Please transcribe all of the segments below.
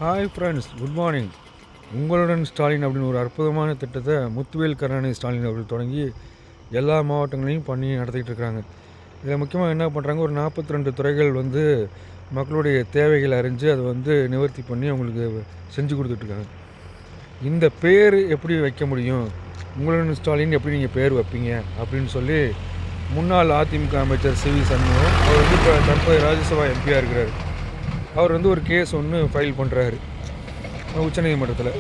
Hi friends, good morning. உங்களுடன் ஸ்டாலின் அப்படின்னு ஒரு அற்புதமான திட்டத்தை முத்துவேல் கருணாநிதி ஸ்டாலின் அவர்கள் தொடங்கி எல்லா மாவட்டங்களையும் பண்ணி நடத்திக்கிட்டு இருக்கிறாங்க. இதில் முக்கியமாக என்ன பண்ணுறாங்க, ஒரு 42 துறைகள் வந்து மக்களுடைய தேவைகளை அறிஞ்சு அதை வந்து நிவர்த்தி பண்ணி அவங்களுக்கு செஞ்சு கொடுத்துட்ருக்காங்க. இந்த பேர் எப்படி வைக்க முடியும், உங்களுடன் ஸ்டாலின் எப்படி நீங்கள் பேர் வைப்பீங்க அப்படின்னு சொல்லி முன்னாள் அதிமுக அமைச்சர் சி வி சண்முகம் அவர் வந்து இப்போ தற்போதைய ராஜ்யசபா எம்பியாக இருக்கிறார். அவர் வந்து ஒரு கேஸ் ஒன்று ஃபைல் பண்ணுறாரு உச்சநீதிமன்றத்தில்.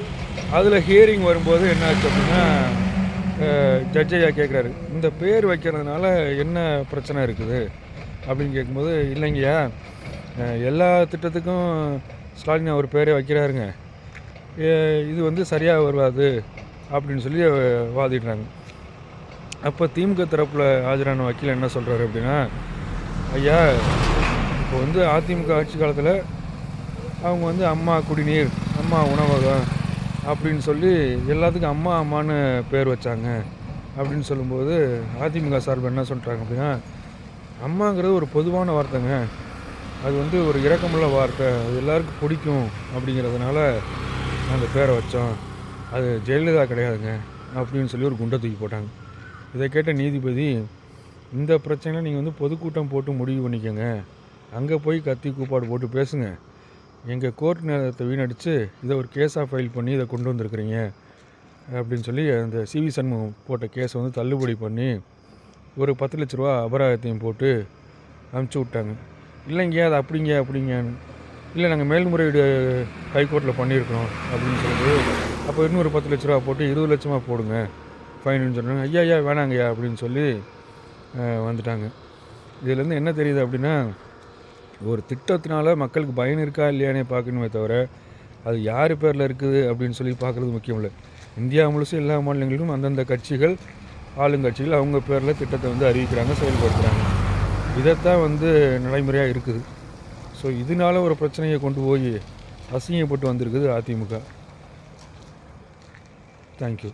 அதில் ஹியரிங் வரும்போது என்ன ஆச்சு அப்படின்னா, ஜட்ஜையா கேட்குறாரு, இந்த பேர் வைக்கிறதுனால என்ன பிரச்சனை இருக்குது அப்படின்னு கேட்கும்போது, இல்லைங்கய்யா, எல்லா திட்டத்துக்கும் ஸ்டாலின் அவர் பேரே வைக்கிறாருங்க, இது வந்து சரியாக வருவாது அப்படின்னு சொல்லி வாதிடுறாங்க. அப்போ திமுக தரப்பில் ஆஜரான வக்கீல் என்ன சொல்கிறாரு அப்படின்னா, ஐயா, இப்போ வந்து அதிமுக ஆட்சி காலத்தில் அவங்க வந்து அம்மா குடிநீர், அம்மா உணவகம் அப்படின்னு சொல்லி எல்லாத்துக்கும் அம்மா அம்மான்னு பேர் வச்சாங்க அப்படின்னு சொல்லும்போது அதிமுக சார்பு என்ன சொல்கிறாங்க அப்படின்னா, அம்மாங்கிறது ஒரு பொதுவான வார்த்தைங்க, அது வந்து ஒரு இரக்கமுள்ள வார்த்தை, அது எல்லாருக்கும் பிடிக்கும் அப்படிங்கிறதுனால அந்த பேரை வச்சோம், அது ஜெயலலிதா கிடையாதுங்க அப்படின்னு சொல்லி ஒரு குண்டை தூக்கி போட்டாங்க. இதை கேட்ட நீதிபதி, இந்த பிரச்சனையில் நீங்கள் வந்து பொதுக்கூட்டம் போட்டு முடிவு பண்ணிக்கோங்க, அங்கே போய் கத்தி கூப்பாடு போட்டு பேசுங்க, எங்கள் கோர்ட் நேரத்தை வீணடித்து இதை ஒரு கேஸாக ஃபைல் பண்ணி இதை கொண்டு வந்திருக்கிறீங்க அப்படின்னு சொல்லி அந்த சி வி சண்முகம் போட்ட கேஸை வந்து தள்ளுபடி பண்ணி ஒரு 10 லட்ச ரூபா அபராதத்தையும் போட்டு அனுப்பிச்சி விட்டாங்க. இல்லைங்க அது அப்படிங்கன்னு, இல்லை நாங்கள் மேல்முறையீடு ஹைகோர்ட்டில் பண்ணியிருக்கிறோம் அப்படின்னு சொல்லிட்டு அப்போ இன்னொரு 10 லட்ச ரூபா போட்டு 20 லட்சமாக போடுங்க ஃபைனுன்னு சொன்னாங்க. ஐயா வேணாங்கய்யா அப்படின்னு சொல்லி வந்துட்டாங்க. இதிலேருந்து என்ன தெரியுது அப்படின்னா, ஒரு திட்டத்தினால மக்களுக்கு பயன் இருக்கா இல்லையானே பார்க்கணுமே தவிர அது யார் பேரில் இருக்குது அப்படின்னு சொல்லி பார்க்குறது முக்கியம் இல்லை. இந்தியா முழுசும் எல்லா மாநிலங்களுக்கும் அந்தந்த கட்சிகள், ஆளுங்கட்சிகள் அவங்க பேரில் திட்டத்தை வந்து அறிவிக்கிறாங்க, செயல்படுத்துகிறாங்க. இதைத்தான் வந்து நடைமுறையாக இருக்குது. ஸோ இதனால ஒரு பிரச்சனையை கொண்டு போய் அசிங்கப்பட்டு வந்திருக்குது அதிமுக. தேங்க்யூ.